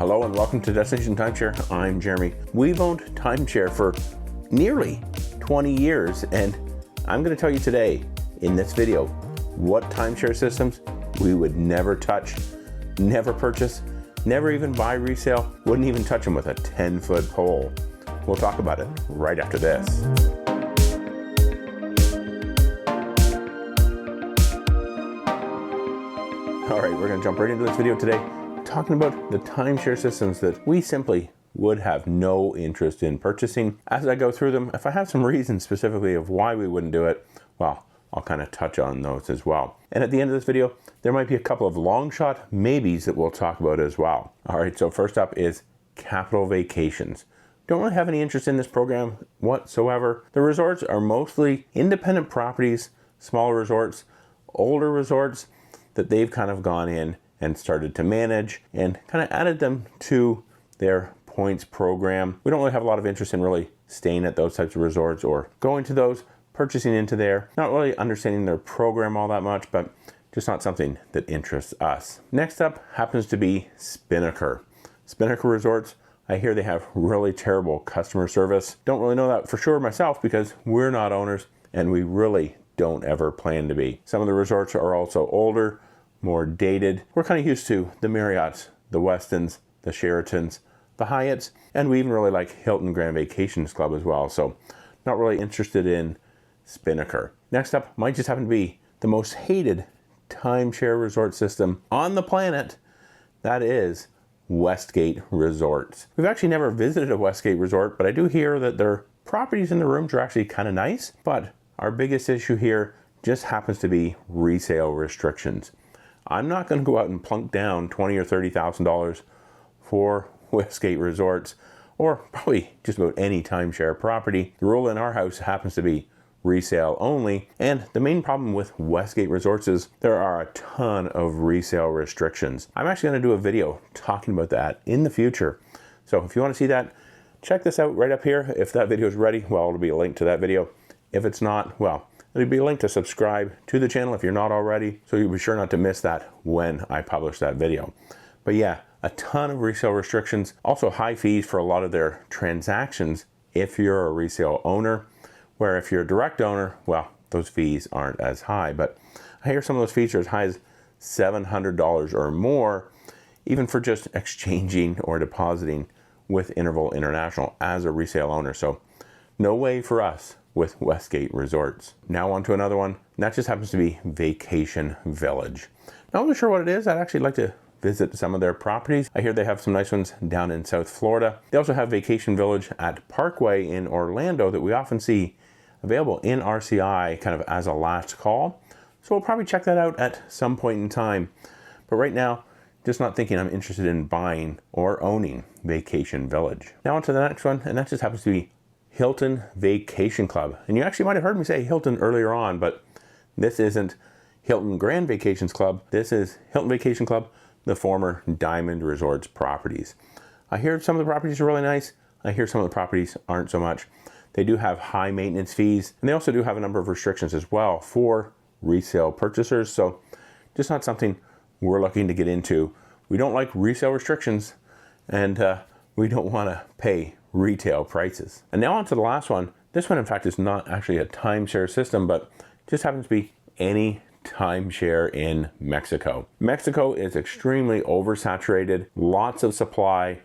Hello and welcome to Destination Timeshare. I'm Jeremy. We've owned Timeshare for nearly 20 years, and I'm going to tell you today in this video what timeshare systems we would never touch, never purchase, never even buy resale, wouldn't even touch them with a 10-foot pole. We'll talk about it right after this. All right, we're gonna jump right into this video today, talking about the timeshare systems that we simply would have no interest in purchasing. As I go through them, if I have some reasons specifically of why we wouldn't do it, well, I'll kind of touch on those as well. And at the end of this video, there might be a couple of long shot maybes that we'll talk about as well. All right, so first up is Capital Vacations. Don't really have any interest in this program whatsoever. The resorts are mostly independent properties, smaller resorts, older resorts that they've kind of gone in and started to manage and kind of added them to their points program. We don't really have a lot of interest in really staying at those types of resorts or going to those, purchasing into there, not really understanding their program all that much, but just not something that interests us. Next up happens to be Spinnaker. Spinnaker Resorts, I hear they have really terrible customer service. Don't really know that for sure myself because we're not owners and we really don't ever plan to be. Some of the resorts are also older, more dated. We're kind of used to the Marriotts, the Westins, the Sheratons, the Hyatts, and we even really like Hilton Grand Vacations Club as well. So not really interested in Spinnaker. Next up might just happen to be the most hated timeshare resort system on the planet. That is Westgate Resorts. We've actually never visited a Westgate resort, but I do hear that their properties in the rooms are actually kind of nice. But our biggest issue here just happens to be resale restrictions. I'm not going to go out and plunk down $20,000 or $30,000 for Westgate Resorts, or probably just about any timeshare property. The rule in our house happens to be resale only, and the main problem with Westgate Resorts is there are a ton of resale restrictions. I'm actually going to do a video talking about that in the future. So if you want to see that, check this out right up here. If that video is ready, well, it'll be a link to that video. If it's not, well, there'll be a link to subscribe to the channel if you're not already, so you'll be sure not to miss that when I publish that video. But yeah, a ton of resale restrictions, also high fees for a lot of their transactions if you're a resale owner, where if you're a direct owner, well, those fees aren't as high. But I hear some of those fees are as high as $700 or more, even for just exchanging or depositing with Interval International as a resale owner. So no way for us with Westgate Resorts. Now on to another one, and that just happens to be Vacation Village. Not really sure what it is. I'd actually like to visit some of their properties. I hear they have some nice ones down in South Florida. They also have Vacation Village at Parkway in Orlando that we often see available in RCI kind of as a last call. So we'll probably check that out at some point in time. But right now, just not thinking I'm interested in buying or owning Vacation Village. Now on to the next one, and that just happens to be Hilton Vacation Club. And you actually might have heard me say Hilton earlier on, but this isn't Hilton Grand Vacations Club. This is Hilton Vacation Club, the former Diamond Resorts properties. I hear some of the properties are really nice. I hear some of the properties aren't so much. They do have high maintenance fees, and they also do have a number of restrictions as well for resale purchasers. So just not something we're looking to get into. We don't like resale restrictions, and we don't want to pay retail prices. And now on to the last one. This one, in fact, is not actually a timeshare system, but just happens to be any timeshare in Mexico. Mexico is extremely oversaturated, lots of supply,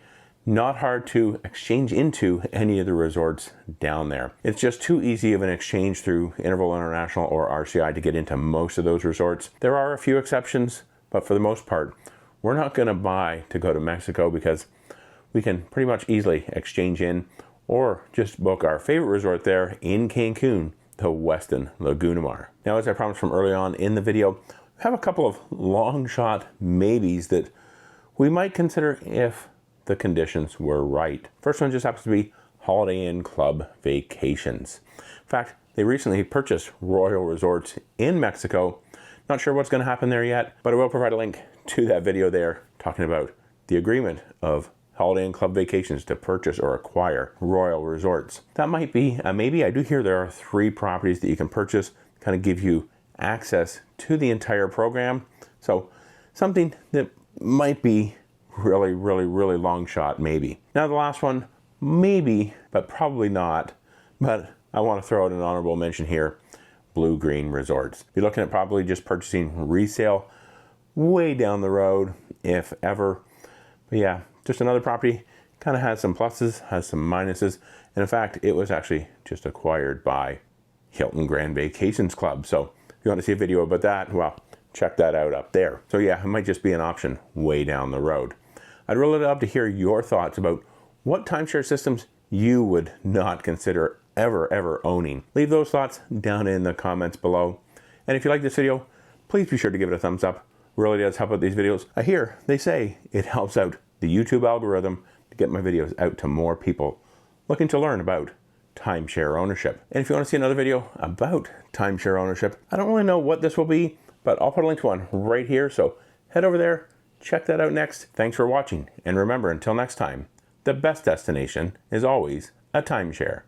not hard to exchange into any of the resorts down there. It's just too easy of an exchange through Interval International or RCI to get into most of those resorts. There are a few exceptions, but for the most part, we're not going to buy to go to Mexico because we can pretty much easily exchange in or just book our favorite resort there in Cancun, the Westin Laguna Mar. Now, as I promised from early on in the video, we have a couple of long shot maybes that we might consider if the conditions were right. First one just happens to be Holiday Inn Club Vacations. In fact, they recently purchased Royal Resorts in Mexico. Not sure what's going to happen there yet, but I will provide a link to that video there talking about the agreement of Holiday Inn Club Vacations to purchase or acquire Royal Resorts. That might be maybe. I do hear there are 3 properties that you can purchase, kind of give you access to the entire program. So something that might be really, really, really long shot, maybe. Now the last one, maybe, but probably not. But I want to throw out an honorable mention here, Blue Green Resorts. You're looking at probably just purchasing resale way down the road, if ever. But yeah, just another property, kind of has some pluses, has some minuses. And in fact, it was actually just acquired by Hilton Grand Vacations Club. So if you want to see a video about that, well, check that out up there. So yeah, it might just be an option way down the road. I'd really love to hear your thoughts about what timeshare systems you would not consider ever owning. Leave those thoughts down in the comments below. And if you like this video, please be sure to give it a thumbs up. It really does help out these videos. I hear they say it helps out the YouTube algorithm to get my videos out to more people looking to learn about timeshare ownership. And if you want to see another video about timeshare ownership, I don't really know what this will be, but I'll put a link to one right here. So head over there, check that out next. Thanks for watching. And remember, until next time, the best destination is always a timeshare.